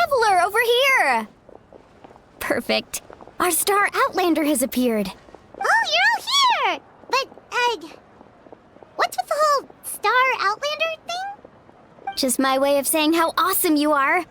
traveler over here! Perfect. Our star outlander has appeared. Oh, you're all here! But, what's with the whole star outlander thing? Just my way of saying how awesome you are.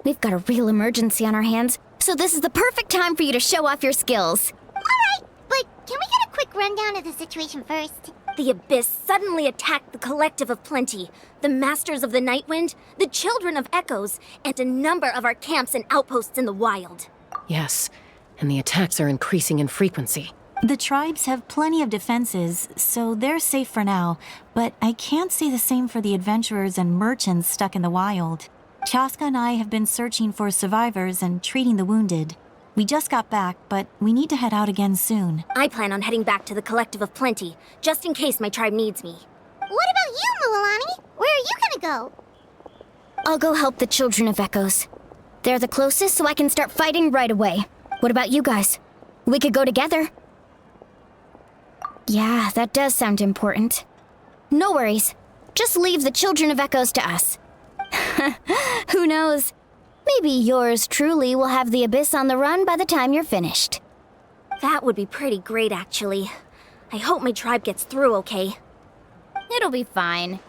We've got a real emergency on our hands, so this is the perfect time for you to show off your skills. Alright, but can we get a quick rundown of the situation first? The Abyss suddenly attacked the Collective of Plenty, the Masters of the Nightwind, the Children of Echoes, and a number of our camps and outposts in the wild. Yes, and the attacks are increasing in frequency. The tribes have plenty of defenses, so they're safe for now, but I can't say the same for the adventurers and merchants stuck in the wild. Chaska and I have been searching for survivors and treating the wounded. We just got back, but we need to head out again soon. I plan on heading back to the Collective of Plenty, just in case my tribe needs me. What about you, Mualani? Where are you gonna go? I'll go help the Children of Echoes. They're the closest, so I can start fighting right away. What about you guys? We could go together. Yeah, that does sound important. No worries. Just leave the Children of Echoes to us. Who knows? Maybe yours truly will have the Abyss on the run by the time you're finished. That would be pretty great, actually. I hope my tribe gets through okay. It'll be fine.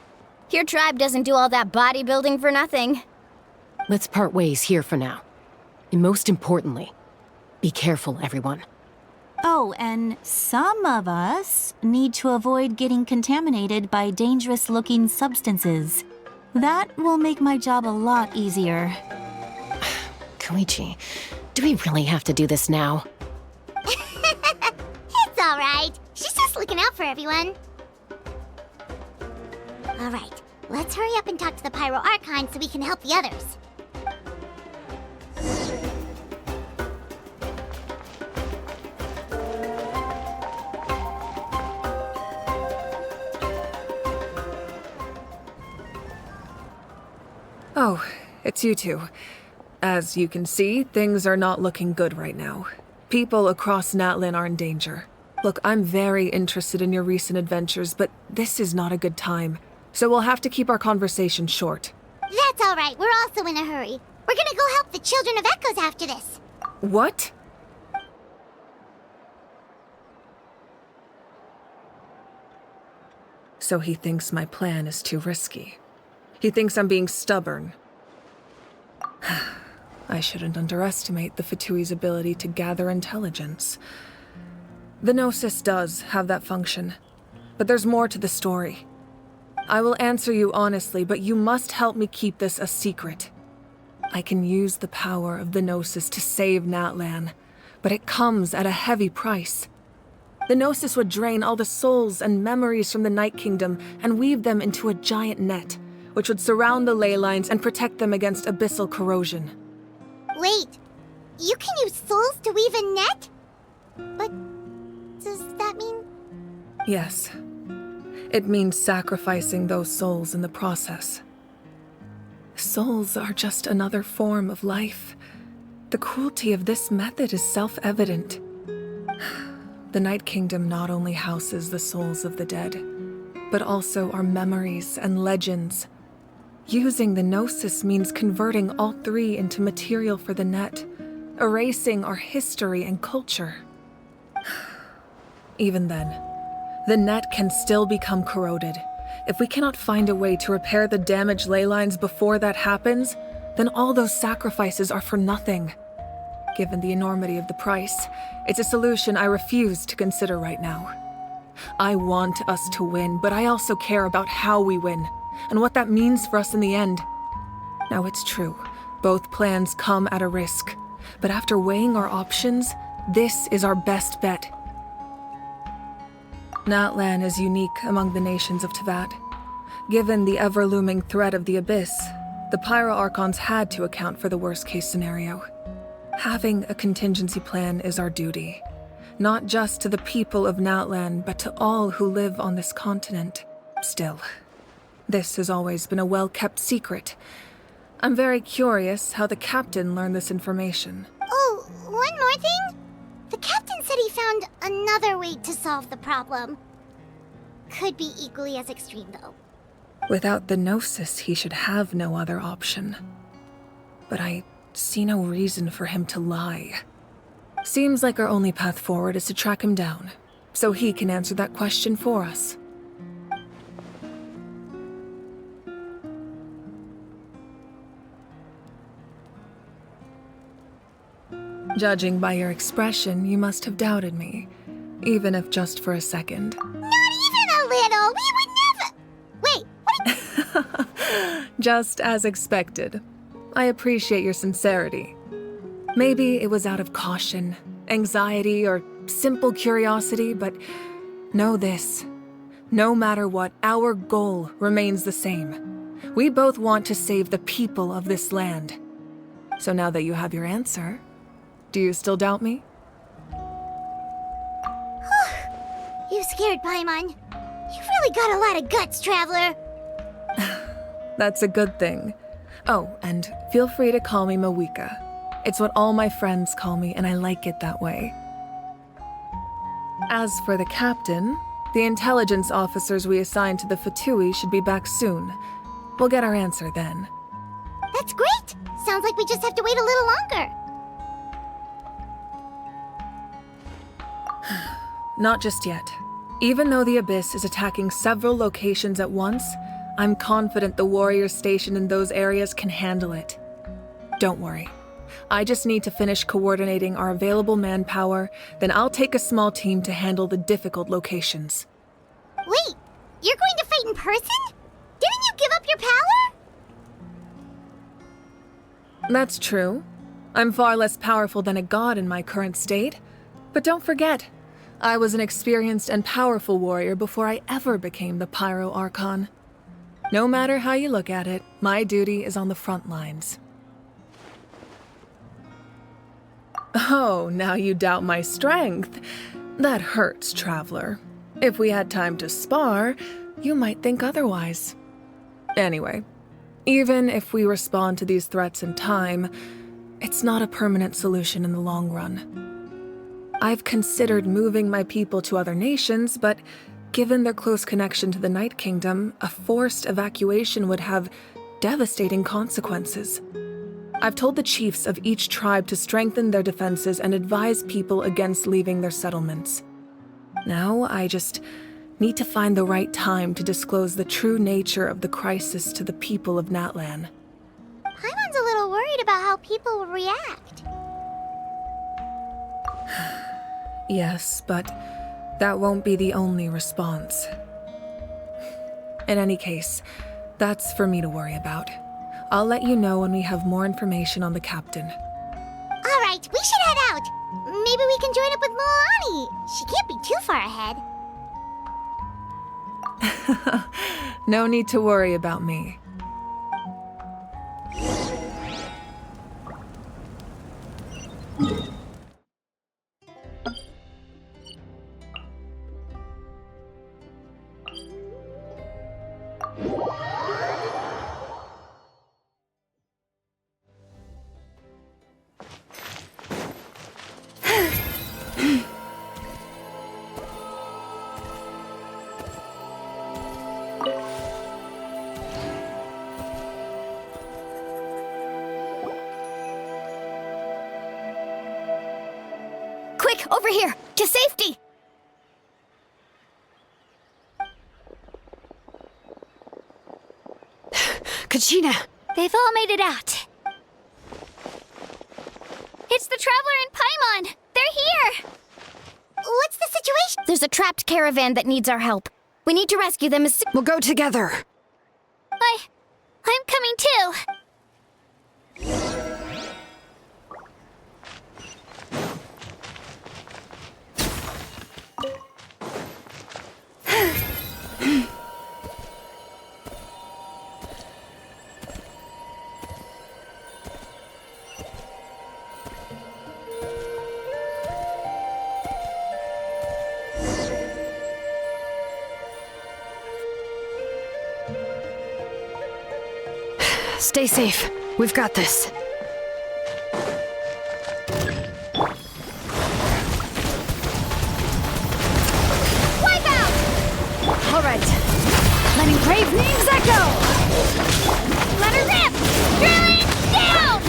Your tribe doesn't do all that bodybuilding for nothing. Let's part ways here for now. And most importantly, be careful, everyone. Oh, and some of us need to avoid getting contaminated by dangerous-looking substances. That will make my job a lot easier. Koichi, do we really have to do this now? It's alright. She's just looking out for everyone. Alright, let's hurry up and talk to the Pyro Archon so we can help the others. Oh, it's you two. As you can see, things are not looking good right now. People across Natlan are in danger. Look, I'm very interested in your recent adventures, but this is not a good time. So we'll have to keep our conversation short. That's alright, we're also in a hurry. We're gonna go help the Children of Echoes after this. What? So he thinks my plan is too risky. He thinks I'm being stubborn. I shouldn't underestimate the Fatui's ability to gather intelligence. The Gnosis does have that function, but there's more to the story. I will answer you honestly, but you must help me keep this a secret. I can use the power of the Gnosis to save Natlan, but it comes at a heavy price. The Gnosis would drain all the souls and memories from the Night Kingdom and weave them into a giant net, which would surround the ley lines and protect them against abyssal corrosion. Wait, you can use souls to weave a net? But does that mean... Yes. It means sacrificing those souls in the process. Souls are just another form of life. The cruelty of this method is self-evident. The Night Kingdom not only houses the souls of the dead, but also our memories and legends. Using the Gnosis means converting all three into material for the net, erasing our history and culture. Even then, the net can still become corroded. If we cannot find a way to repair the damaged ley lines before that happens, then all those sacrifices are for nothing. Given the enormity of the price, it's a solution I refuse to consider right now. I want us to win, but I also care about how we win, and what that means for us in the end. Now it's true, both plans come at a risk, but after weighing our options, this is our best bet. Natlan is unique among the nations of Teyvat. Given the ever-looming threat of the Abyss, the Pyro Archons had to account for the worst-case scenario. Having a contingency plan is our duty, not just to the people of Natlan, but to all who live on this continent. Still, this has always been a well-kept secret. I'm very curious how the captain learned this information. Oh, one more thing? The captain said he found another way to solve the problem. Could be equally as extreme, though. Without the Gnosis, he should have no other option. but I see no reason for him to lie. Seems like our only path forward is to track him down, so he can answer that question for us. Judging by your expression, you must have doubted me, even if just for a second. Not even a little! We would never— Wait, what? Just as expected. I appreciate your sincerity. Maybe it was out of caution, anxiety, or simple curiosity, but know this. No matter what, our goal remains the same. We both want to save the people of this land. So now that you have your answer, do you still doubt me? You scared Paimon. You've really got a lot of guts, Traveler. That's a good thing. Oh, and feel free to call me Mawika. It's what all my friends call me, and I like it that way. As for the captain, the intelligence officers we assigned to the Fatui should be back soon. We'll get our answer then. That's great! Sounds like we just have to wait a little longer. Not just yet. Even though the Abyss is attacking several locations at once, I'm confident the warriors stationed in those areas can handle it. Don't worry. I just need to finish coordinating our available manpower, then I'll take a small team to handle the difficult locations. Wait, you're going to fight in person? Didn't you give up your power? That's true. I'm far less powerful than a god in my current state. But don't forget, I was an experienced and powerful warrior before I ever became the Pyro Archon. No matter how you look at it, my duty is on the front lines. Oh, now you doubt my strength. That hurts, Traveler. If we had time to spar, you might think otherwise. Anyway, even if we respond to these threats in time, it's not a permanent solution in the long run. I've considered moving my people to other nations, but given their close connection to the Night Kingdom, a forced evacuation would have devastating consequences. I've told the chiefs of each tribe to strengthen their defenses and advise people against leaving their settlements. Now, I just need to find the right time to disclose the true nature of the crisis to the people of Natlan. Paimon's a little worried about how people will react. Yes, but that won't be the only response. In any case, that's for me to worry about. I'll let you know when we have more information on the captain. All right, we should head out. Maybe we can join up with Moani. She can't be too far ahead. No need to worry about me. Quick, over here! To safety! Kachina! They've all made it out. It's the Traveler and Paimon! They're here! What's the situation? There's a trapped caravan that needs our help. We need to rescue them as soon. We'll go together! I'm coming too! Stay safe. We've got this. Wipe out! All right. Letting brave names echo! Let her rip! Drilling down!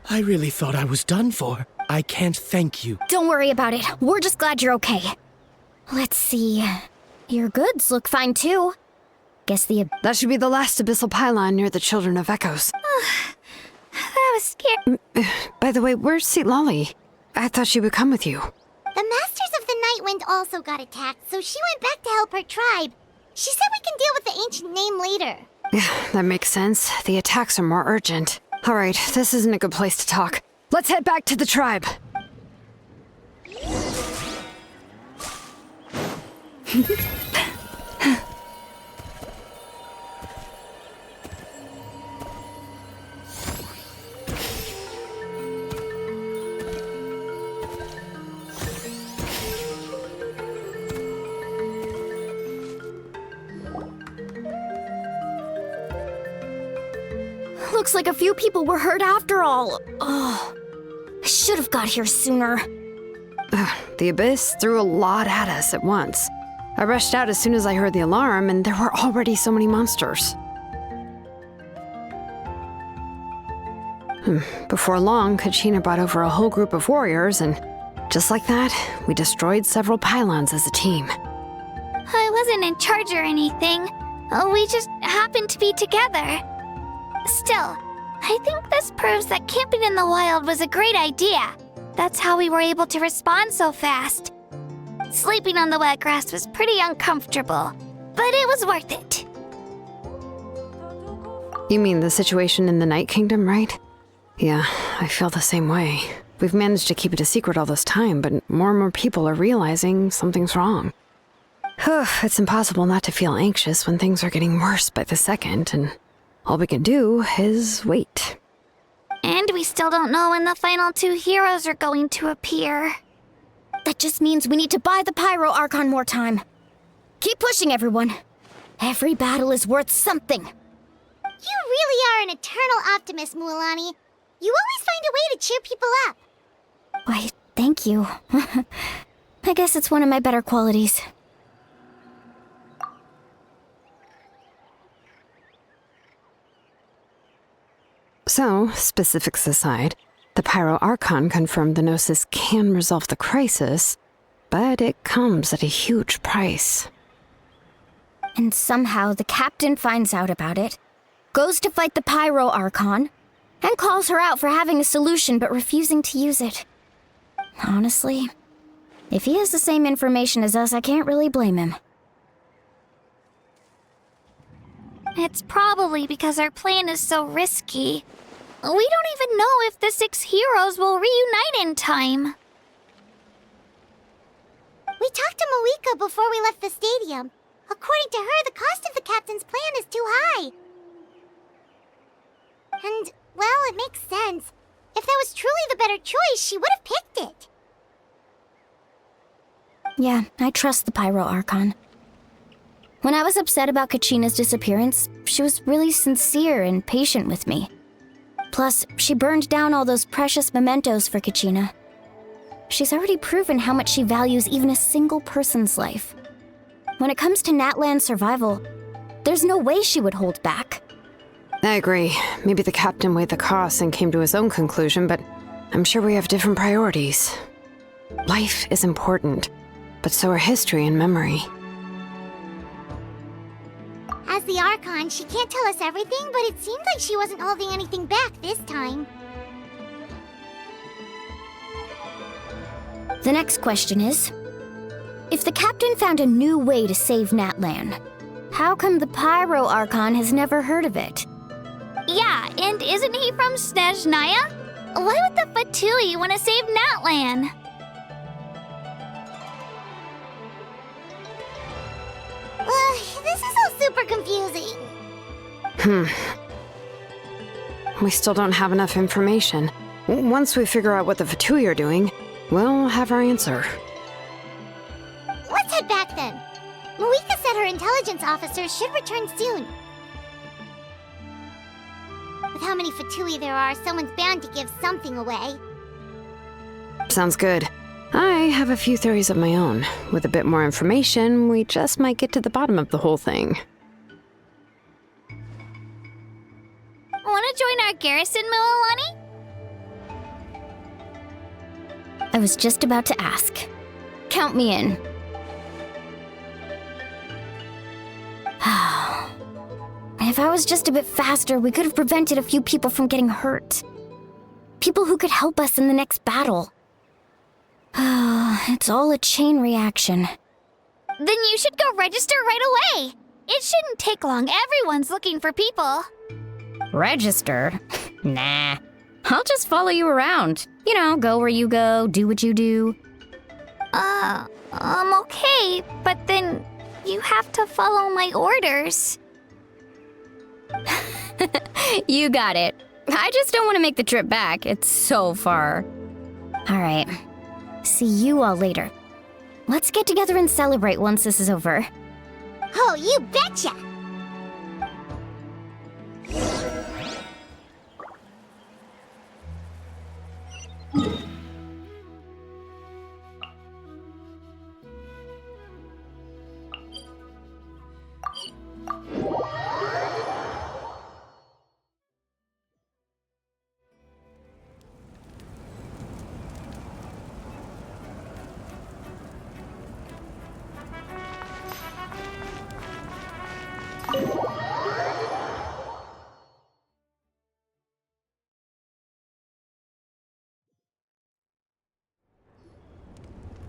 I really thought I was done for. I can't thank you. Don't worry about it. We're just glad you're okay. Let's see. Your goods look fine too. Guess That should be the last abyssal pylon near the Children of Echoes. That was scary. By the way, where's St. Lolly? I thought she would come with you. The Masters of the Nightwind also got attacked, so she went back to help her tribe. She said we can deal with the ancient name later. That makes sense. The attacks are more urgent. All right, this isn't a good place to talk. Let's head back to the tribe. Looks like a few people were hurt after all. Oh, I should have got here sooner. The Abyss threw a lot at us at once. I rushed out as soon as I heard the alarm, and there were already so many monsters. Before long, Kachina brought over a whole group of warriors, and just like that, we destroyed several pylons as a team. I wasn't in charge or anything. We just happened to be together. Still, I think this proves that camping in the wild was a great idea. That's how we were able to respond so fast. Sleeping on the wet grass was pretty uncomfortable, but it was worth it. You mean the situation in the Night Kingdom, right? Yeah, I feel the same way. We've managed to keep it a secret all this time, but more and more people are realizing something's wrong. It's impossible not to feel anxious when things are getting worse by the second, and all we can do is wait. And we still don't know when the final two heroes are going to appear. That just means we need to buy the Pyro Archon more time. Keep pushing, everyone. Every battle is worth something. You really are an eternal optimist, Mualani. You always find a way to cheer people up. Why, thank you. I guess it's one of my better qualities. So, specifics aside, the Pyro Archon confirmed the Gnosis can resolve the crisis, but it comes at a huge price. And somehow the captain finds out about it, goes to fight the Pyro Archon, and calls her out for having a solution but refusing to use it. Honestly, if he has the same information as us, I can't really blame him. It's probably because our plan is so risky. We don't even know if the 6 heroes will reunite in time. We talked to Moika before we left the stadium. According to her, the cost of the captain's plan is too high. And, well, it makes sense. If that was truly the better choice, she would have picked it. Yeah, I trust the Pyro Archon. When I was upset about Kachina's disappearance, she was really sincere and patient with me. Plus, she burned down all those precious mementos for Kachina. She's already proven how much she values even a single person's life. When it comes to Natlan's survival, there's no way she would hold back. I agree. Maybe the captain weighed the costs and came to his own conclusion, but I'm sure we have different priorities. Life is important, but so are history and memory. As the Archon, she can't tell us everything, but it seemed like she wasn't holding anything back this time. The next question is, if the captain found a new way to save Natlan, how come the Pyro Archon has never heard of it? Yeah, and isn't he from Snezhnaya? Why would the Fatui want to save Natlan? This is all super confusing. We still don't have enough information. Once we figure out what the Fatui are doing, we'll have our answer. Let's head back then. Moika said her intelligence officers should return soon. With how many Fatui there are, someone's bound to give something away. Sounds good. I have a few theories of my own. With a bit more information, we just might get to the bottom of the whole thing. Want to join our garrison, Mualani? I was just about to ask. Count me in. If I was just a bit faster, we could have prevented a few people from getting hurt. People who could help us in the next battle. It's all a chain reaction. Then you should go register right away. It shouldn't take long. Everyone's looking for people. Register? Nah. I'll just follow you around. You know, go where you go, do what you do. Okay, but then you have to follow my orders. You got it. I just don't want to make the trip back. It's so far. All right. See you all later. Let's get together and celebrate once this is over. Oh, you betcha!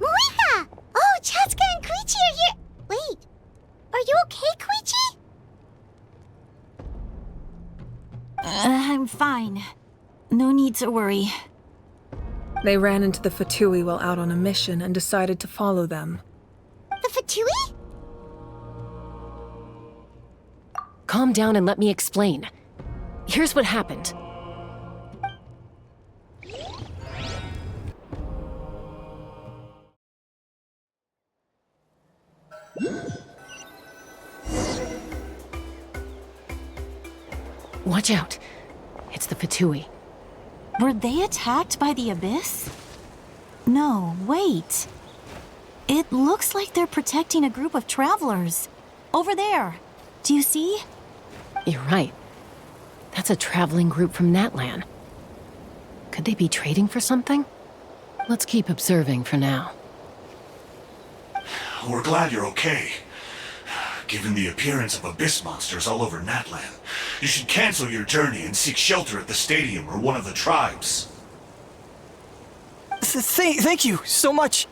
Marika! Oh, Chaska and Koichi are here! Wait, are you okay, Koichi? I'm fine. No need to worry. They ran into the Fatui while out on a mission and decided to follow them. The Fatui? Calm down and let me explain. Here's what happened. Watch out. It's the Fatui. Were they attacked by the Abyss? No, wait. It looks like they're protecting a group of travelers. Over there. Do you see? You're right. That's a traveling group from Natlan. Could they be trading for something? Let's keep observing for now. We're glad you're okay. Given the appearance of abyss monsters all over Natlan, you should cancel your journey and seek shelter at the stadium or one of the tribes. Thank you so much.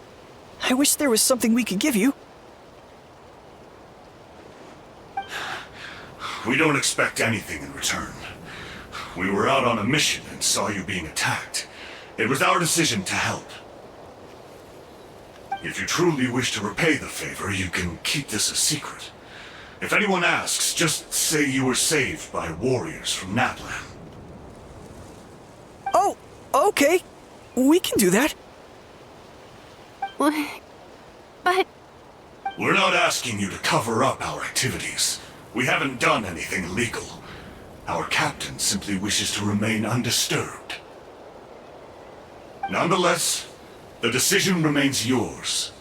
I wish there was something we could give you. We don't expect anything in return. We were out on a mission and saw you being attacked. It was our decision to help. If you truly wish to repay the favor, you can keep this a secret. If anyone asks, just say you were saved by warriors from Natlan. Oh, okay. We can do that. But We're not asking you to cover up our activities. We haven't done anything illegal. Our captain simply wishes to remain undisturbed. Nonetheless, the decision remains yours.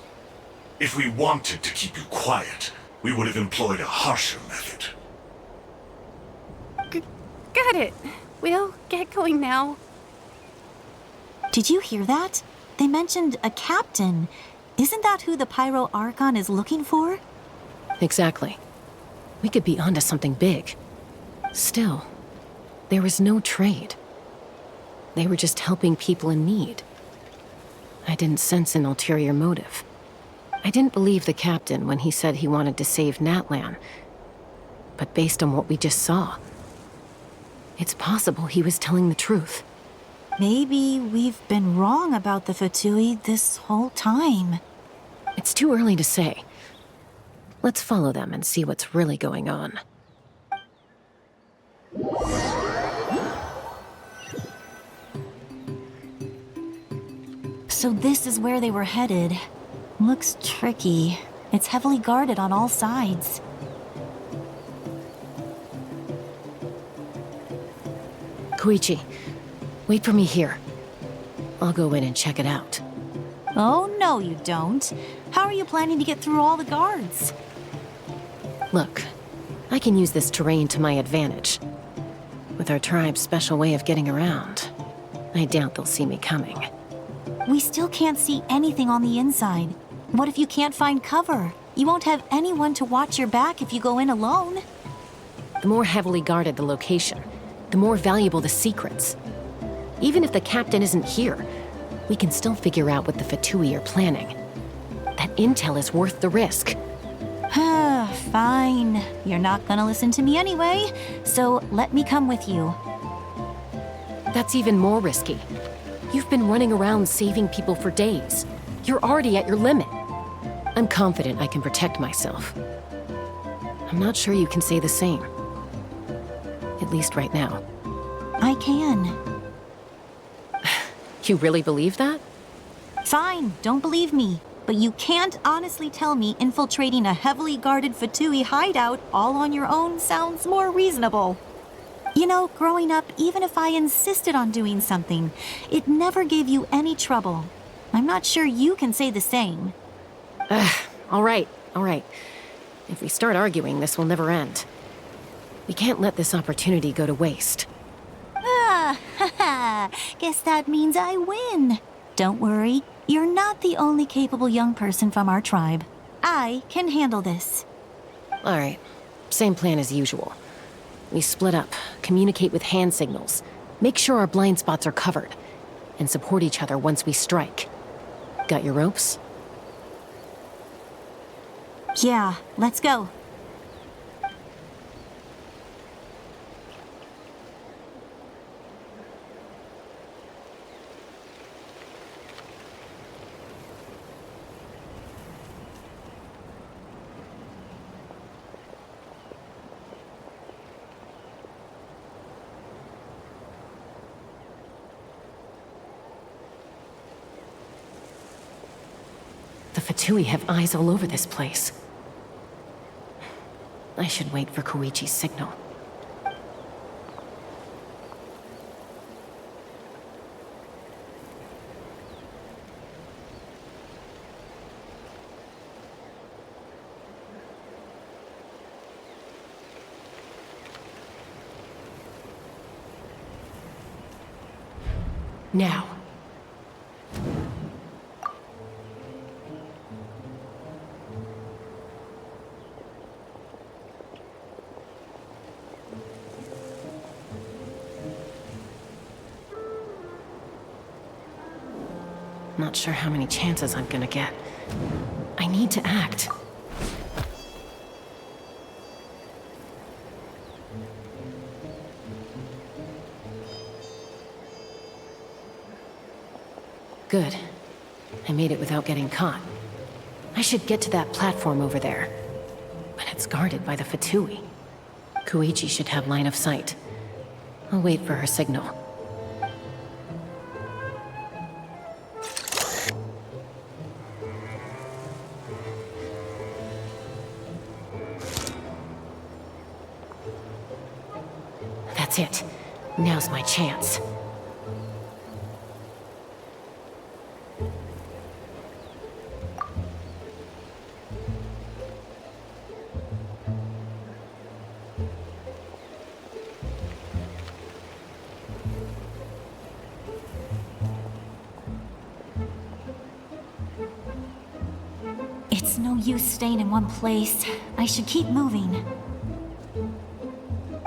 If we wanted to keep you quiet, we would have employed a harsher method. Got it. We'll get going now. Did you hear that? They mentioned a captain. Isn't that who the Pyro Archon is looking for? Exactly. We could be onto something big. Still, there was no trade. They were just helping people in need. I didn't sense an ulterior motive. I didn't believe the captain when he said he wanted to save Natlan. But based on what we just saw, it's possible he was telling the truth. Maybe we've been wrong about the Fatui this whole time. It's too early to say. Let's follow them and see what's really going on. So this is where they were headed. Looks tricky. It's heavily guarded on all sides. Koichi, wait for me here. I'll go in and check it out. Oh, no you don't. How are you planning to get through all the guards? Look, I can use this terrain to my advantage. With our tribe's special way of getting around, I doubt they'll see me coming. We still can't see anything on the inside. What if you can't find cover? You won't have anyone to watch your back if you go in alone. The more heavily guarded the location, the more valuable the secrets. Even if the captain isn't here, we can still figure out what the Fatui are planning. That intel is worth the risk. Fine. You're not gonna listen to me anyway, so let me come with you. That's even more risky. You've been running around saving people for days. You're already at your limit. I'm confident I can protect myself. I'm not sure you can say the same. At least right now. I can. You really believe that? Fine, don't believe me. But you can't honestly tell me infiltrating a heavily guarded Fatui hideout all on your own sounds more reasonable. You know, growing up, even if I insisted on doing something, it never gave you any trouble. I'm not sure you can say the same. All right. If we start arguing, this will never end. We can't let this opportunity go to waste. Guess that means I win. Don't worry, you're not the only capable young person from our tribe. I can handle this. All right, same plan as usual. We split up, communicate with hand signals, make sure our blind spots are covered, and support each other once we strike. Got your ropes? Yeah, let's go. The Fatui have eyes all over this place. I should wait for Koichi's signal. Now. Not sure how many chances I'm gonna get. I need to act. Good. I made it without getting caught. I should get to that platform over there. But it's guarded by the Fatui. Koichi should have line of sight. I'll wait for her signal. That's it. Now's my chance. It's no use staying in one place. I should keep moving.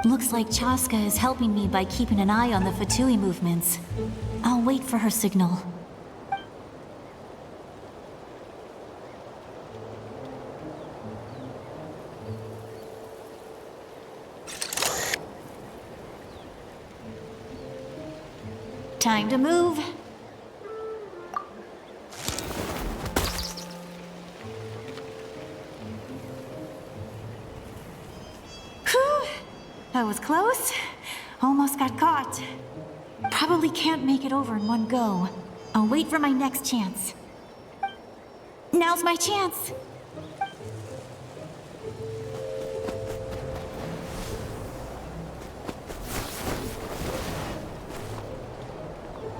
Looks like Chaska is helping me by keeping an eye on the Fatui movements. I'll wait for her signal. Time to move. That was close. Almost got caught. Probably can't make it over in one go. I'll wait for my next chance. Now's my chance.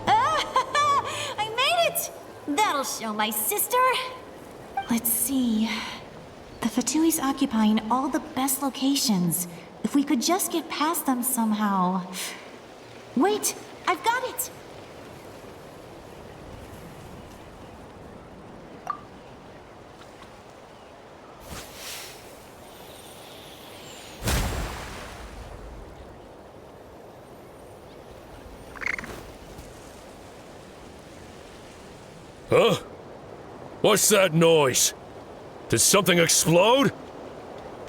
I made it! That'll show my sister. Let's see. The Fatui's occupying all the best locations. If we could just get past them somehow. Wait, I've got it! Huh? What's that noise? Did something explode?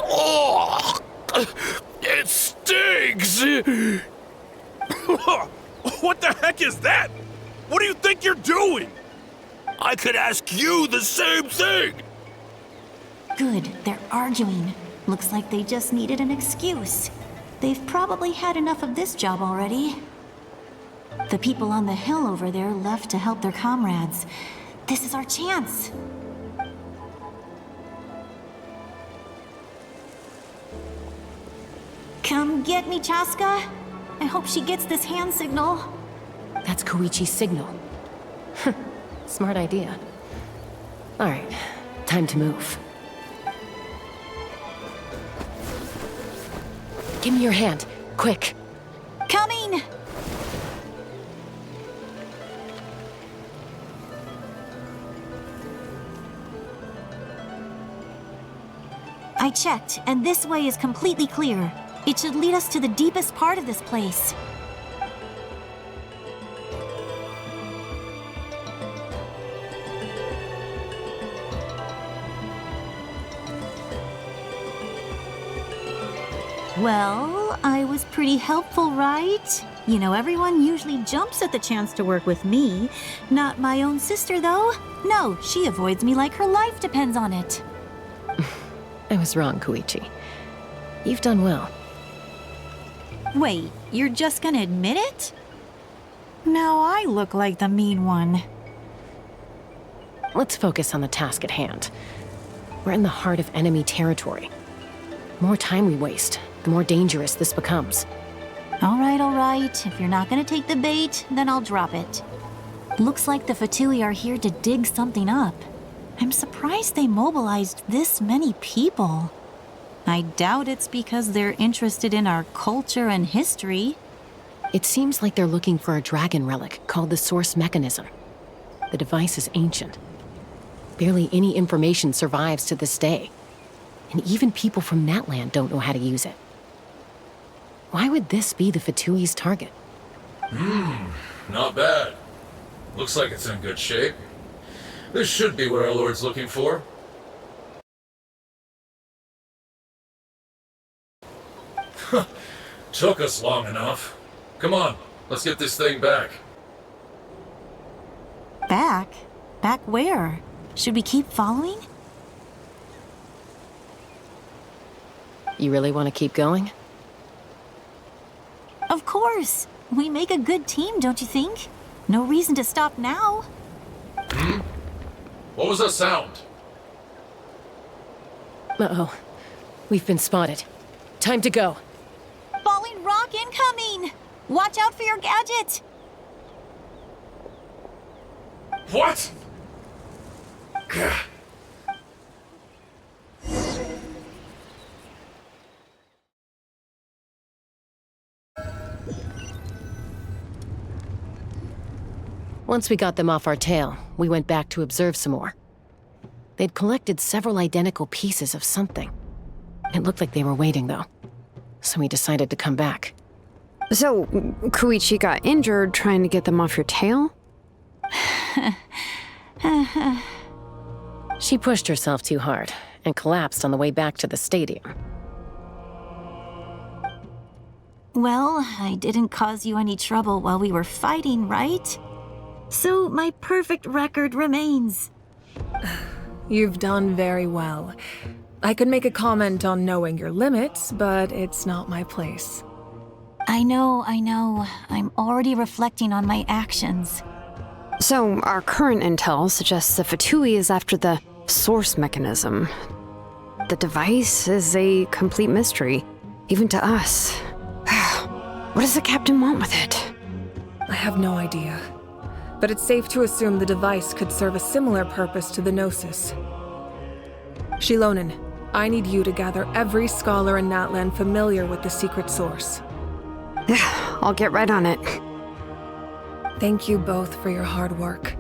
Oh! It stings! What the heck is that? What do you think you're doing? I could ask you the same thing! Good, they're arguing. Looks like they just needed an excuse. They've probably had enough of this job already. The people on the hill over there left to help their comrades. This is our chance. Come get me, Chaska. I hope she gets this hand signal. That's Koichi's signal. Smart idea. All right, time to move. Give me your hand, quick. Coming! I checked, and this way is completely clear. It should lead us to the deepest part of this place. Well, I was pretty helpful, right? You know, everyone usually jumps at the chance to work with me. Not my own sister, though. No, she avoids me like her life depends on it. I was wrong, Koichi. You've done well. Wait, you're just gonna admit it? Now I look like the mean one. Let's focus on the task at hand. We're in the heart of enemy territory. The more time we waste, the more dangerous this becomes. All right. If you're not gonna take the bait, then I'll drop it. Looks like the Fatui are here to dig something up. I'm surprised they mobilized this many people. I doubt it's because they're interested in our culture and history. It seems like they're looking for a dragon relic called the Source Mechanism. The device is ancient. Barely any information survives to this day. And even people from Natlan don't know how to use it. Why would this be the Fatui's target? Not bad. Looks like it's in good shape. This should be what our Lord's looking for. Took us long enough. Come on, let's get this thing back. Back? Back where? Should we keep following? You really want to keep going? Of course. We make a good team, don't you think? No reason to stop now. What was that sound? Uh-oh. We've been spotted. Time to go. Falling rock incoming! Watch out for your gadget! What? Once we got them off our tail, we went back to observe some more. They'd collected several identical pieces of something. It looked like they were waiting, though. So we decided to come back. So, Koichi got injured trying to get them off your tail? She pushed herself too hard and collapsed on the way back to the stadium. Well, I didn't cause you any trouble while we were fighting, right? So my perfect record remains. You've done very well. I could make a comment on knowing your limits, but it's not my place. I know. I'm already reflecting on my actions. So, our current intel suggests the Fatui is after the source mechanism. The device is a complete mystery, even to us. What does the captain want with it? I have no idea. But it's safe to assume the device could serve a similar purpose to the Gnosis. Shilonen, I need you to gather every scholar in Natlan familiar with the secret source. Yeah, I'll get right on it. Thank you both for your hard work.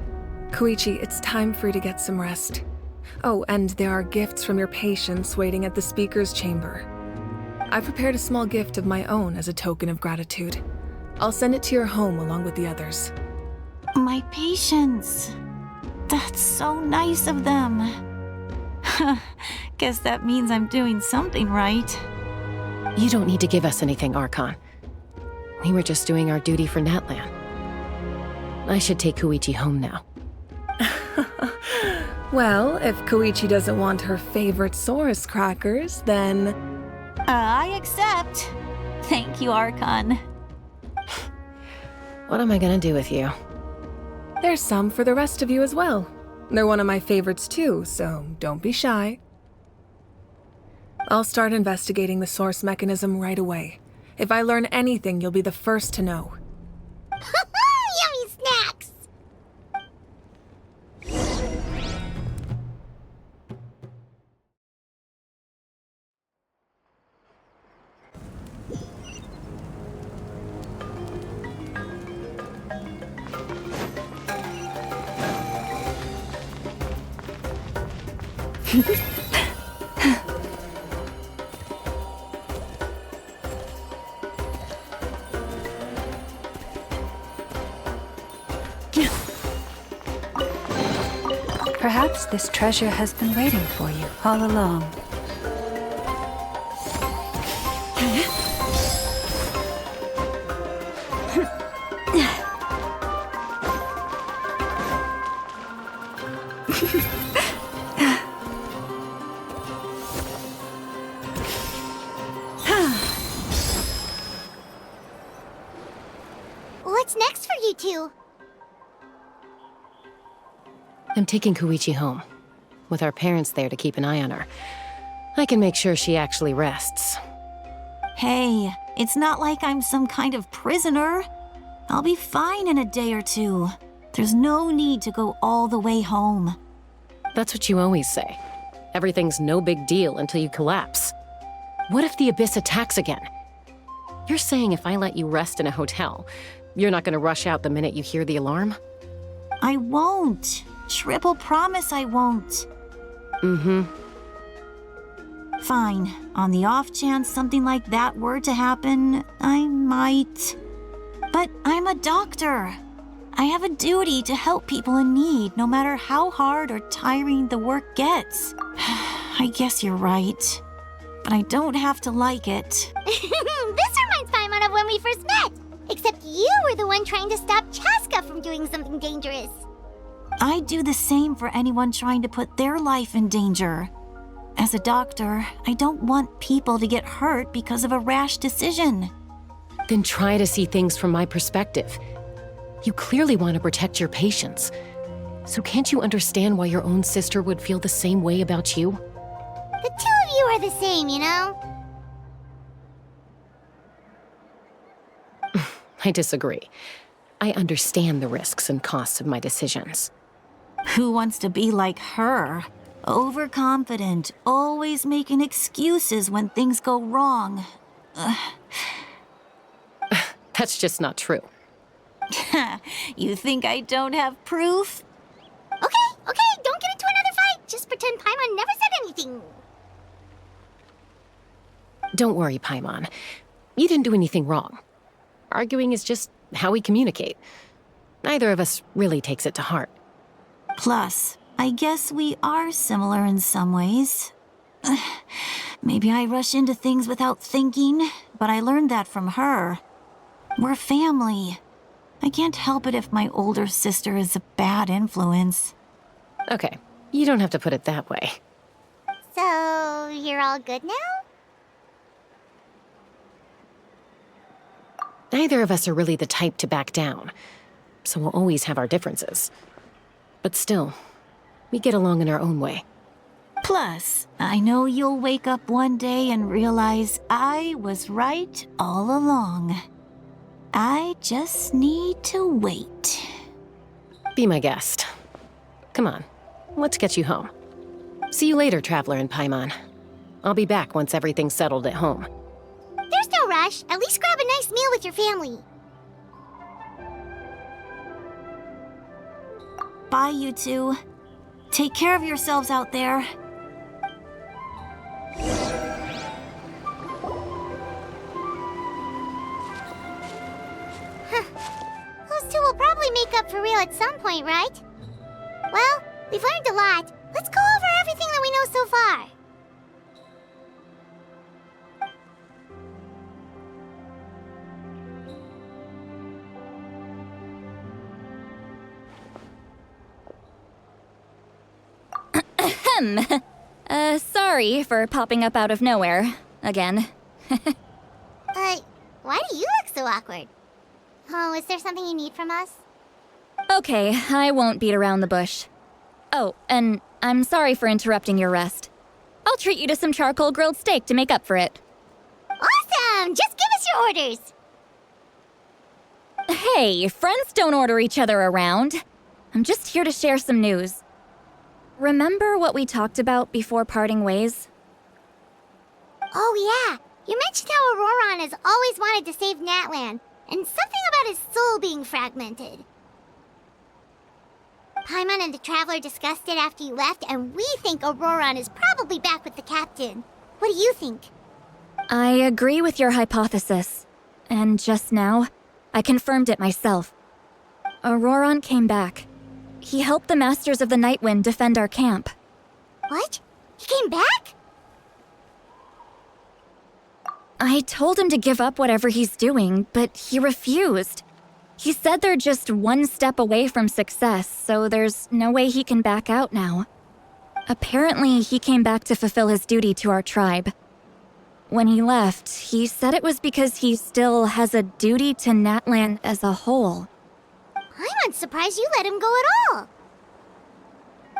Koichi, it's time for you to get some rest. Oh, and there are gifts from your patients waiting at the speaker's chamber. I prepared a small gift of my own as a token of gratitude. I'll send it to your home along with the others. My patients. That's so nice of them. Guess that means I'm doing something right. You don't need to give us anything, Archon. We were just doing our duty for Natlan. I should take Koichi home now. Well, if Koichi doesn't want her favorite Saurus crackers, then... I accept. Thank you, Archon. What am I gonna do with you? There's some for the rest of you as well. They're one of my favorites too, so don't be shy. I'll start investigating the source mechanism right away. If I learn anything, you'll be the first to know. Yummy snacks! Perhaps this treasure has been waiting for you all along. What's next for you two? I'm taking Koichi home. With our parents there to keep an eye on her. I can make sure she actually rests. Hey, it's not like I'm some kind of prisoner. I'll be fine in a day or two. There's no need to go all the way home. That's what you always say. Everything's no big deal until you collapse. What if the Abyss attacks again? You're saying if I let you rest in a hotel, you're not gonna rush out the minute you hear the alarm? I won't. Triple promise I won't. Mm-hmm. Fine. On the off chance something like that were to happen, I might. But I'm a doctor. I have a duty to help people in need, no matter how hard or tiring the work gets. I guess you're right. But I don't have to like it. This reminds Paimon of when we first met. Except you were the one trying to stop Chaska from doing something dangerous. I'd do the same for anyone trying to put their life in danger. As a doctor, I don't want people to get hurt because of a rash decision. Then try to see things from my perspective. You clearly want to protect your patients. So can't you understand why your own sister would feel the same way about you? The two of you are the same, you know? I disagree. I understand the risks and costs of my decisions. Who wants to be like her? Overconfident, always making excuses when things go wrong. That's just not true. You think I don't have proof? Okay, don't get into another fight. Just pretend Paimon never said anything. Don't worry, Paimon. You didn't do anything wrong. Arguing is just how we communicate. Neither of us really takes it to heart. Plus, I guess we are similar in some ways. Maybe I rush into things without thinking, but I learned that from her. We're family. I can't help it if my older sister is a bad influence. Okay, you don't have to put it that way. So, you're all good now? Neither of us are really the type to back down, so we'll always have our differences. But still, we get along in our own way. Plus, I know you'll wake up one day and realize I was right all along. I just need to wait. Be my guest. Come on, let's get you home. See you later, Traveler and Paimon. I'll be back once everything's settled at home. There's no rush. At least grab a nice meal with your family. Bye, you two. Take care of yourselves out there. Those two will probably make up for real at some point, right? Well, we've learned a lot. Let's go over everything that we know so far. Sorry for popping up out of nowhere. Again. Why do you look so awkward? Oh, is there something you need from us? Okay, I won't beat around the bush. Oh, and I'm sorry for interrupting your rest. I'll treat you to some charcoal grilled steak to make up for it. Awesome! Just give us your orders! Hey, friends don't order each other around. I'm just here to share some news. Remember what we talked about before parting ways? Oh yeah, you mentioned how Auroron has always wanted to save Natlan, and something about his soul being fragmented. Paimon and the Traveler discussed it after you left, and we think Auroron is probably back with the captain. What do you think? I agree with your hypothesis. And just now, I confirmed it myself. Auroron came back. He helped the Masters of the Nightwind defend our camp. What? He came back? I told him to give up whatever he's doing, but he refused. He said they're just one step away from success, so there's no way he can back out now. Apparently, he came back to fulfill his duty to our tribe. When he left, he said it was because he still has a duty to Natlan as a whole. I'm surprised you let him go at all.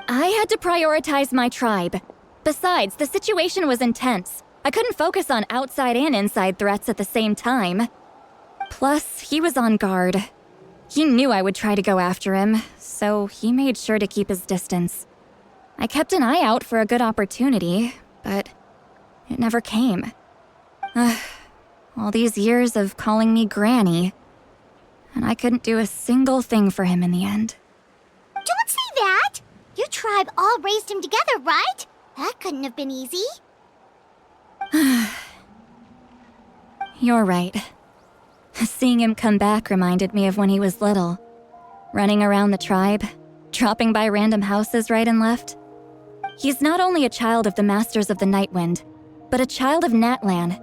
I had to prioritize my tribe. Besides, the situation was intense. I couldn't focus on outside and inside threats at the same time. Plus, he was on guard. He knew I would try to go after him, so he made sure to keep his distance. I kept an eye out for a good opportunity, but it never came. All these years of calling me Granny, and I couldn't do a single thing for him in the end. Don't say that! Your tribe all raised him together, right? That couldn't have been easy. You're right. Seeing him come back reminded me of when he was little. Running around the tribe, dropping by random houses right and left. He's not only a child of the Masters of the Nightwind, but a child of Natlan.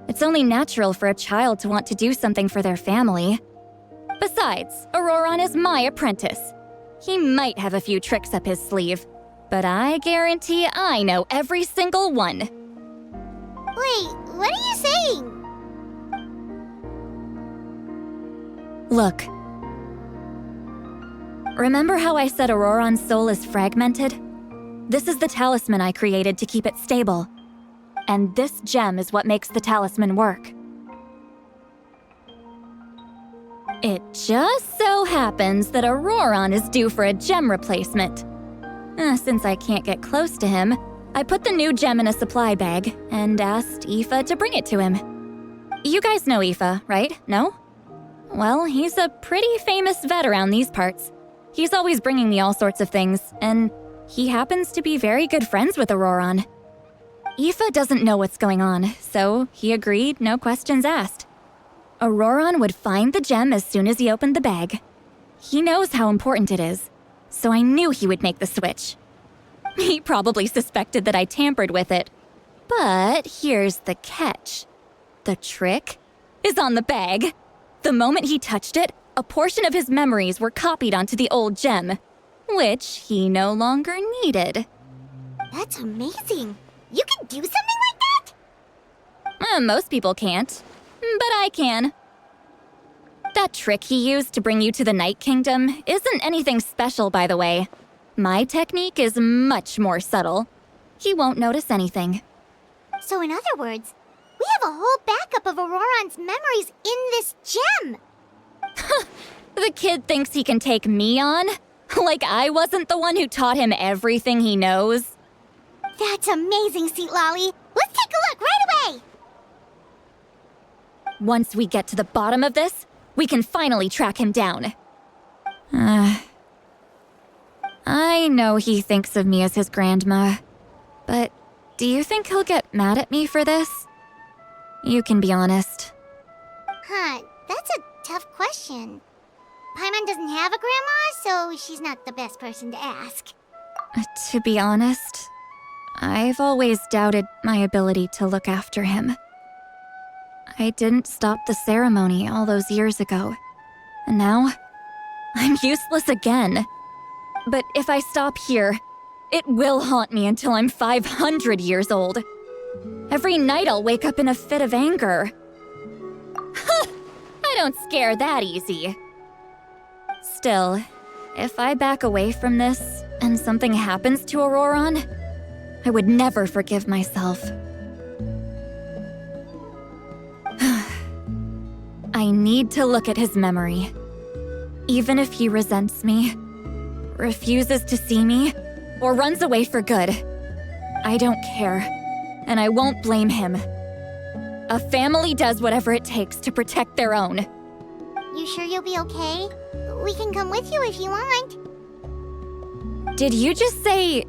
It's only natural for a child to want to do something for their family. Besides, Auroron is my apprentice. He might have a few tricks up his sleeve, but I guarantee I know every single one. Wait, what are you saying? Look. Remember how I said Auroron's soul is fragmented? This is the talisman I created to keep it stable. And this gem is what makes the talisman work. It just so happens that Auroron is due for a gem replacement. Since I can't get close to him, I put the new gem in a supply bag and asked Aoife to bring it to him. You guys know Aoife, right? No? Well, he's a pretty famous vet around these parts. He's always bringing me all sorts of things, and he happens to be very good friends with Auroron. Aoife doesn't know what's going on, so he agreed, no questions asked. Auroron would find the gem as soon as he opened the bag. He knows how important it is, so I knew he would make the switch. He probably suspected that I tampered with it. But here's the catch. The trick is on the bag. The moment he touched it, a portion of his memories were copied onto the old gem, which he no longer needed. That's amazing. You can do something like that? Most people can't, but I can. That trick he used to bring you to the Night Kingdom isn't anything special, by the way. My technique is much more subtle. He won't notice anything. So in other words, we have a whole backup of Auroron's memories in this gem. The kid thinks he can take me on? Like I wasn't the one who taught him everything he knows? That's amazing, Seat Lolly. Once we get to the bottom of this, we can finally track him down. I know he thinks of me as his grandma, but do you think he'll get mad at me for this? You can be honest. Huh, that's a tough question. Paimon doesn't have a grandma, so she's not the best person to ask. To be honest, I've always doubted my ability to look after him. I didn't stop the ceremony all those years ago, and now I'm useless again. But if I stop here, it will haunt me until I'm 500 years old. Every night I'll wake up in a fit of anger. I don't scare that easy. Still, if I back away from this and something happens to Auroron, I would never forgive myself. I need to look at his memory. Even if he resents me, refuses to see me, or runs away for good, I don't care, and I won't blame him. A family does whatever it takes to protect their own. You sure you'll be okay? We can come with you if you want. Did you just say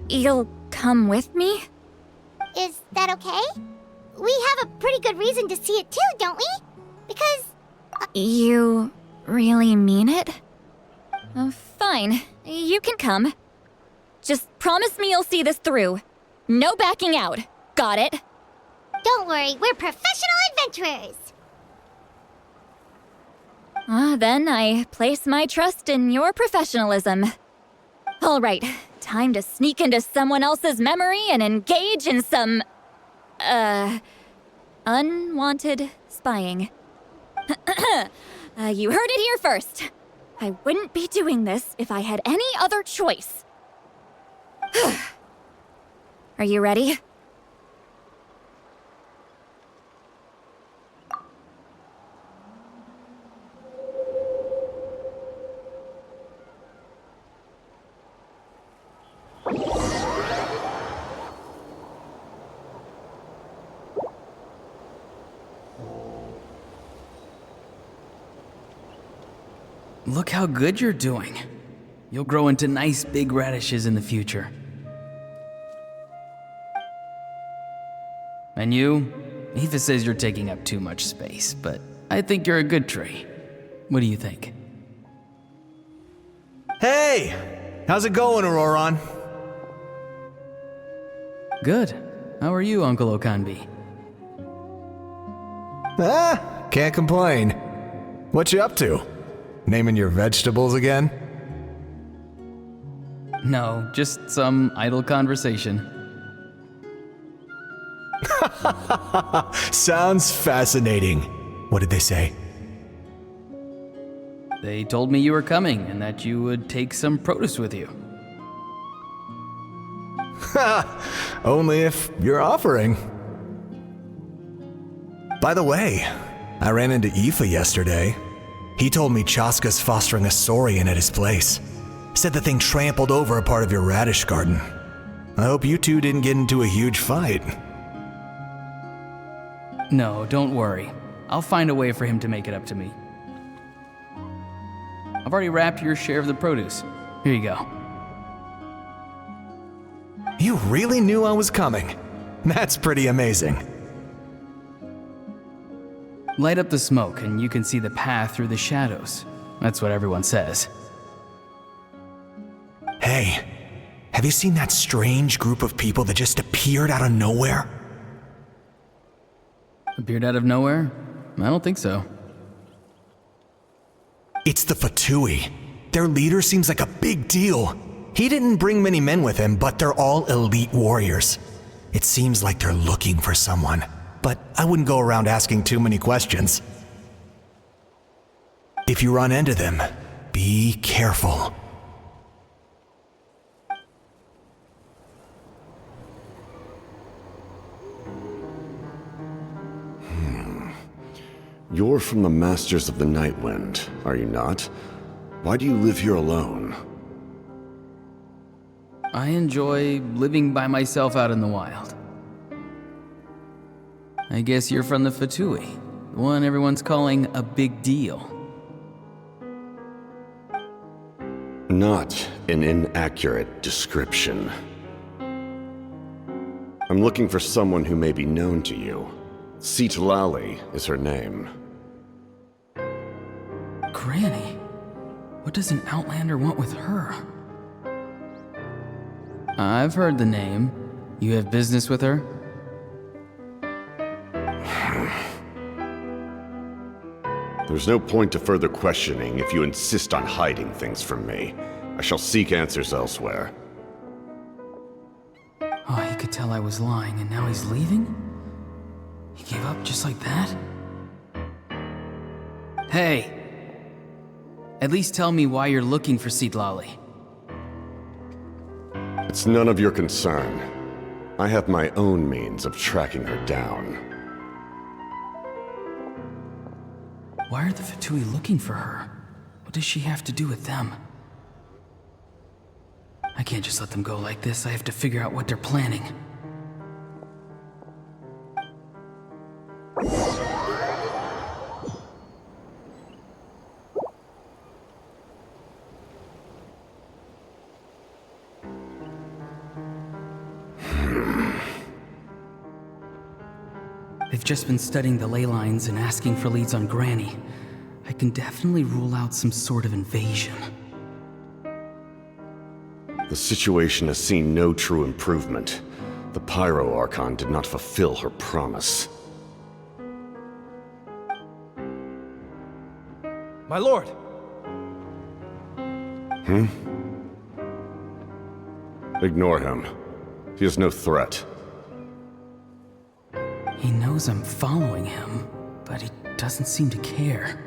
you'll come with me? Is that okay? We have a pretty good reason to see it too, don't we? Because... You really mean it? Oh, fine. You can come. Just promise me you'll see this through. No backing out. Got it? Don't worry, we're professional adventurers! Then I place my trust in your professionalism. All right, time to sneak into someone else's memory and engage in some... unwanted spying. You heard it here first. I wouldn't be doing this if I had any other choice. Are you ready? Look how good you're doing. You'll grow into nice big radishes in the future. And you? Aoife says you're taking up too much space, but I think you're a good tree. What do you think? Hey! How's it going, Auroron? Good. How are you, Uncle Okanbi? Can't complain. What you up to? Naming your vegetables again? No, just some idle conversation. Sounds fascinating. What did they say? They told me you were coming and that you would take some produce with you. Only if you're offering. By the way, I ran into Aoife yesterday. He told me Chaska's fostering a saurian at his place. Said the thing trampled over a part of your radish garden. I hope you two didn't get into a huge fight. No, don't worry. I'll find a way for him to make it up to me. I've already wrapped your share of the produce. Here you go. You really knew I was coming. That's pretty amazing. Light up the smoke and you can see the path through the shadows. That's what everyone says. Hey, have you seen that strange group of people that just appeared out of nowhere? Appeared out of nowhere? I don't think so. It's the Fatui. Their leader seems like a big deal. He didn't bring many men with him, but they're all elite warriors. It seems like they're looking for someone, but I wouldn't go around asking too many questions. If you run into them, be careful. You're from the Masters of the Night Wind, are you not? Why do you live here alone? I enjoy living by myself out in the wild. I guess you're from the Fatui, One everyone's calling a big deal. Not an inaccurate description. I'm looking for someone who may be known to you. Citlali is her name. Granny? What does an Outlander want with her? I've heard the name. You have business with her? There's no point to further questioning if you insist on hiding things from me. I shall seek answers elsewhere. Oh, he could tell I was lying, and now he's leaving? He gave up just like that? Hey! At least tell me why you're looking for Citlali. It's none of your concern. I have my own means of tracking her down. Why are the Fatui looking for her? What does she have to do with them? I can't just let them go like this. I have to figure out what they're planning. They've just been studying the ley lines and asking for leads on Granny. I can definitely rule out some sort of invasion. The situation has seen no true improvement. The Pyro Archon did not fulfill her promise. My lord! Ignore him. He is no threat. He knows I'm following him, but he doesn't seem to care.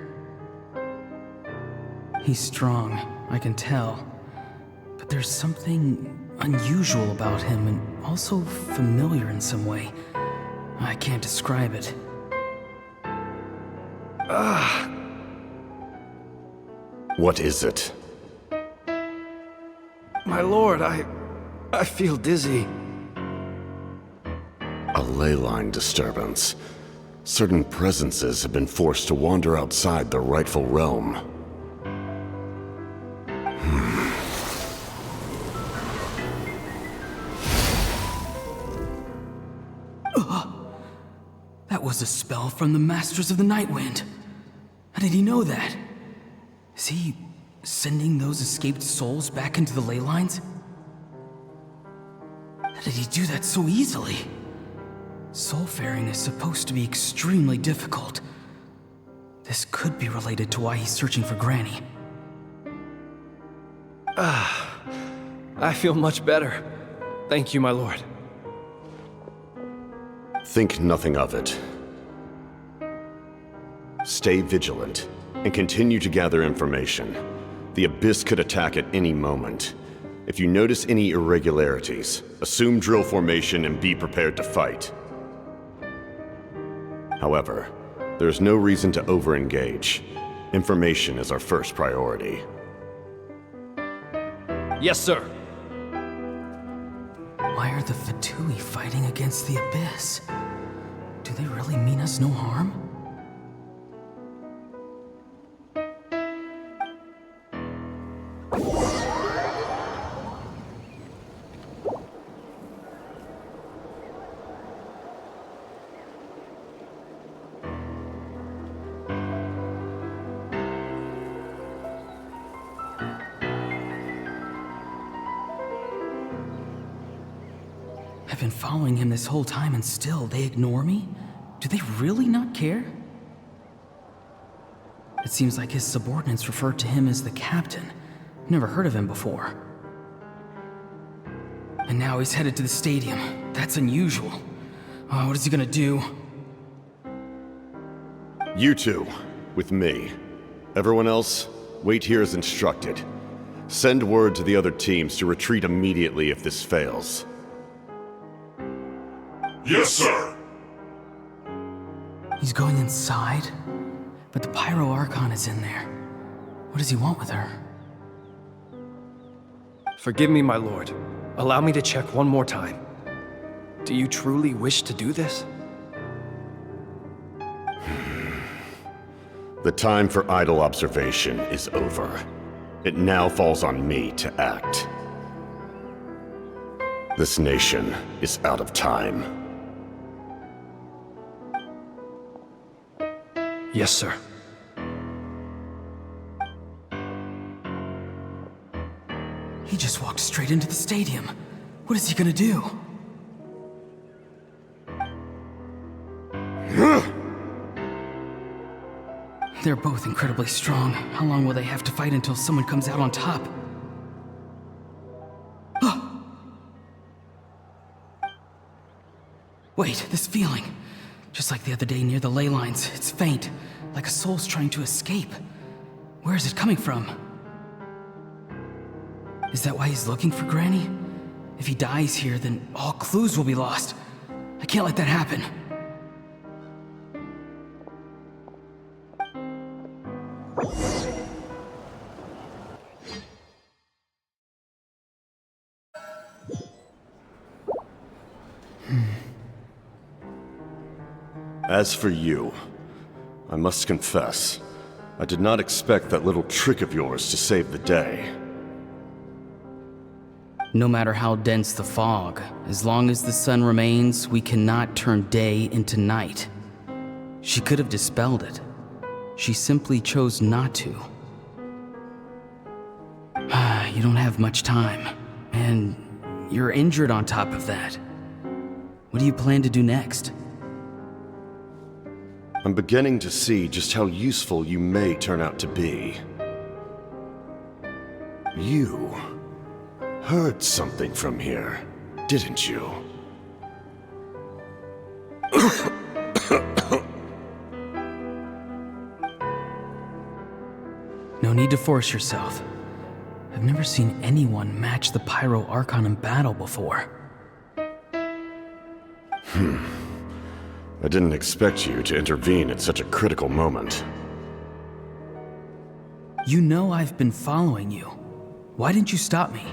He's strong, I can tell. But there's something unusual about him and also familiar in some way. I can't describe it. What is it? My lord, I feel dizzy. A ley line disturbance. Certain presences have been forced to wander outside their rightful realm. That was a spell from the Masters of the Nightwind. How did he know that? Is he sending those escaped souls back into the ley lines? How did he do that so easily? Soulfaring is supposed to be extremely difficult. This could be related to why he's searching for Granny. I feel much better. Thank you, my lord. Think nothing of it. Stay vigilant, and continue to gather information. The Abyss could attack at any moment. If you notice any irregularities, assume drill formation and be prepared to fight. However, there is no reason to over-engage. Information is our first priority. Yes, sir. Why are the Fatui fighting against the Abyss? Do they really mean us no harm? I've been following him this whole time and still they ignore me? Do they really not care? It seems like his subordinates referred to him as the captain. Never heard of him before. And now he's headed to the stadium. That's unusual. Oh, what is he gonna do? You two, with me. Everyone else, wait here as instructed. Send word to the other teams to retreat immediately if this fails. Yes, sir! He's going inside? But the Pyro Archon is in there. What does he want with her? Forgive me, my lord. Allow me to check one more time. Do you truly wish to do this? The time for idle observation is over. It now falls on me to act. This nation is out of time. Yes, sir. He just walked straight into the stadium. What is he gonna do? They're both incredibly strong. How long will they have to fight until someone comes out on top? Wait, this feeling. Just like the other day near the ley lines, it's faint, like a soul's trying to escape. Where is it coming from? Is that why he's looking for Granny? If he dies here, then all clues will be lost. I can't let that happen. As for you, I must confess, I did not expect that little trick of yours to save the day. No matter how dense the fog, as long as the sun remains, we cannot turn day into night. She could have dispelled it. She simply chose not to. You don't have much time, and you're injured on top of that. What do you plan to do next? I'm beginning to see just how useful you may turn out to be. You heard something from here, didn't you? No need to force yourself. I've never seen anyone match the Pyro Archon in battle before. I didn't expect you to intervene at such a critical moment. You know I've been following you. Why didn't you stop me?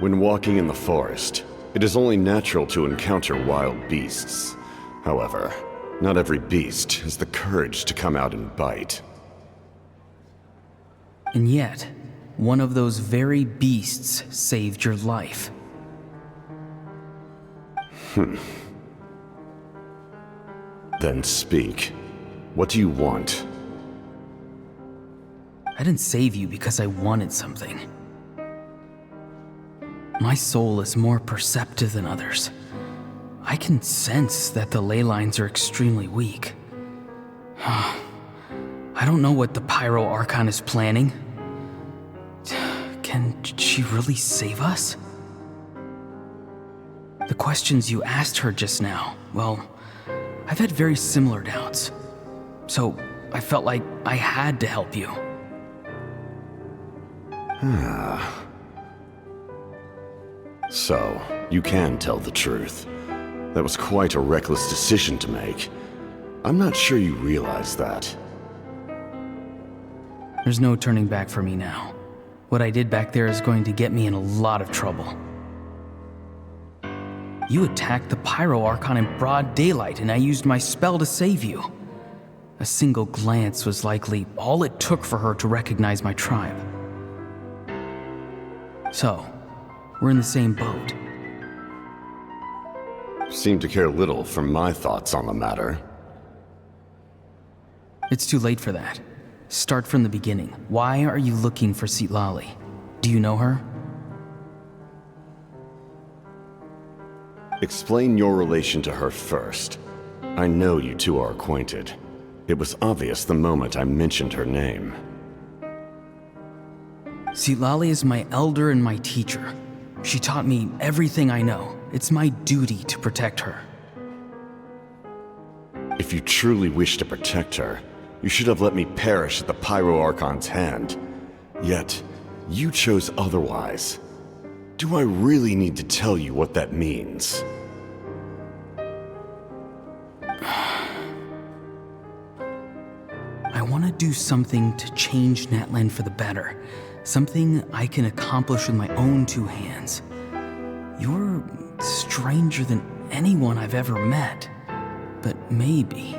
When walking in the forest, it is only natural to encounter wild beasts. However, not every beast has the courage to come out and bite. And yet, one of those very beasts saved your life. Then speak. What do you want? I didn't save you because I wanted something. My soul is more perceptive than others. I can sense that the ley lines are extremely weak. I don't know what the Pyro Archon is planning. Can she really save us? The questions you asked her just now, well, I've had very similar doubts. So I felt like I had to help you. So, you can tell the truth. That was quite a reckless decision to make. I'm not sure you realize that. There's no turning back for me now. What I did back there is going to get me in a lot of trouble. You attacked the Pyro Archon in broad daylight, and I used my spell to save you. A single glance was likely all it took for her to recognize my tribe. So, we're in the same boat. Seem to care little for my thoughts on the matter. It's too late for that. Start from the beginning. Why are you looking for Citlali? Do you know her? Explain your relation to her first. I know you two are acquainted. It was obvious the moment I mentioned her name. Citlali is my elder and my teacher. She taught me everything I know. It's my duty to protect her. If you truly wish to protect her, you should have let me perish at the Pyro Archon's hand. Yet, you chose otherwise. Do I really need to tell you what that means? I want to do something to change Natlan for the better. Something I can accomplish with my own two hands. You're stranger than anyone I've ever met. But maybe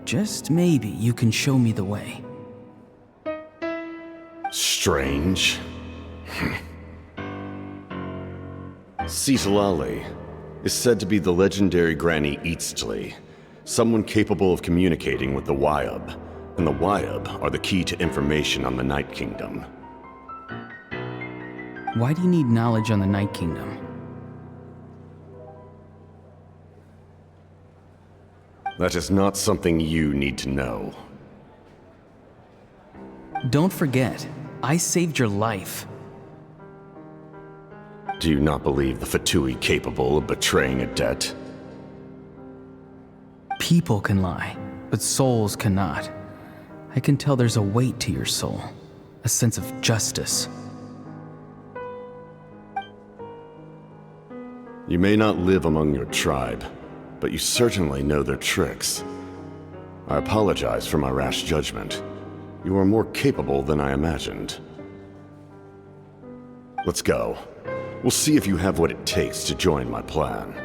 just maybe you can show me the way. Strange. Cisalali is said to be the legendary Granny Eastly, someone capable of communicating with the Wyab, and the Wyab are the key to information on the Night Kingdom. Why do you need knowledge on the Night Kingdom? That is not something you need to know. Don't forget, I saved your life. Do you not believe the Fatui capable of betraying a debt? People can lie, but souls cannot. I can tell there's a weight to your soul, a sense of justice. You may not live among your tribe, but you certainly know their tricks. I apologize for my rash judgment. You are more capable than I imagined. Let's go. We'll see if you have what it takes to join my plan.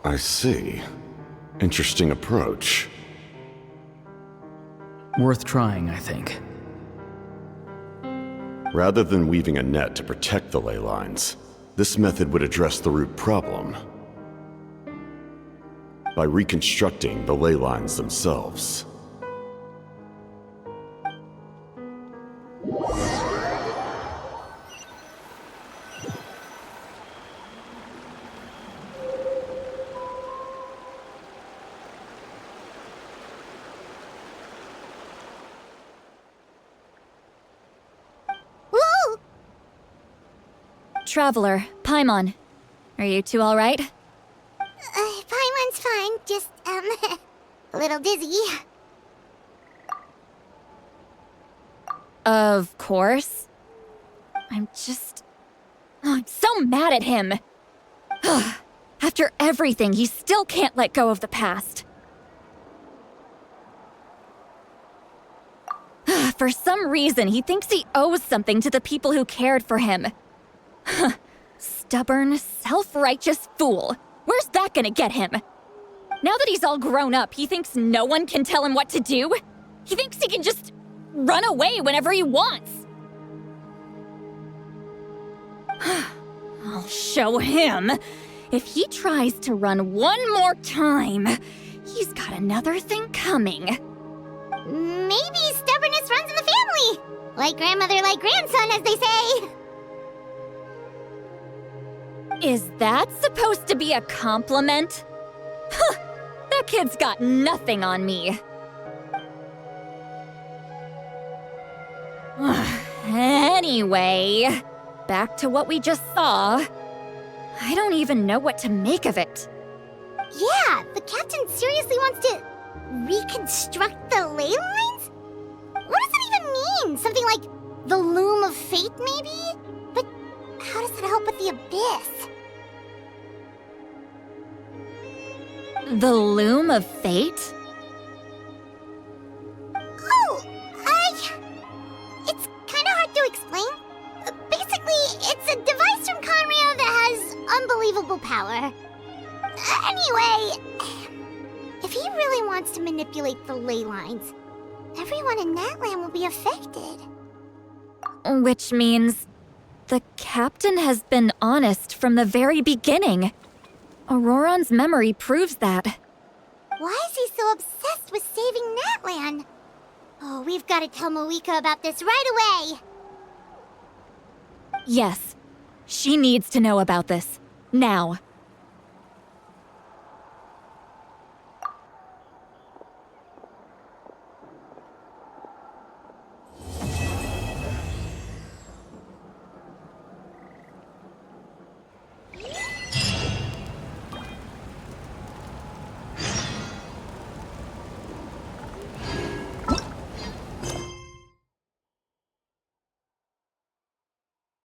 I see. Interesting approach. Worth trying, I think. Rather than weaving a net to protect the ley lines, this method would address the root problem by reconstructing the ley lines themselves. Traveler, Paimon. Are you two alright? Paimon's fine, just, a little dizzy. Of course. I'm so mad at him. After everything, he still can't let go of the past. For some reason, he thinks he owes something to the people who cared for him. Stubborn, self-righteous fool. Where's that gonna get him? Now that he's all grown up, he thinks no one can tell him what to do? He thinks he can just run away whenever he wants. I'll show him. If he tries to run one more time, he's got another thing coming. Maybe stubbornness runs in the family. Like grandmother, like grandson, as they say. Is that supposed to be a compliment? Huh, that kid's got nothing on me. Anyway, back to what we just saw. I don't even know what to make of it. Yeah, the captain seriously wants to reconstruct the ley lines? What does that even mean? Something like the loom of fate, maybe? But how does that help with the abyss? The loom of fate? Oh, it's kind of hard to explain. Basically, it's a device from Conrio that has unbelievable power. Anyway, if he really wants to manipulate the ley lines, everyone in Natlan will be affected. Which means the captain has been honest from the very beginning. Auroron's memory proves that. Why is he so obsessed with saving Natlan? Oh, we've got to tell Moeka about this right away. Yes, she needs to know about this. Now.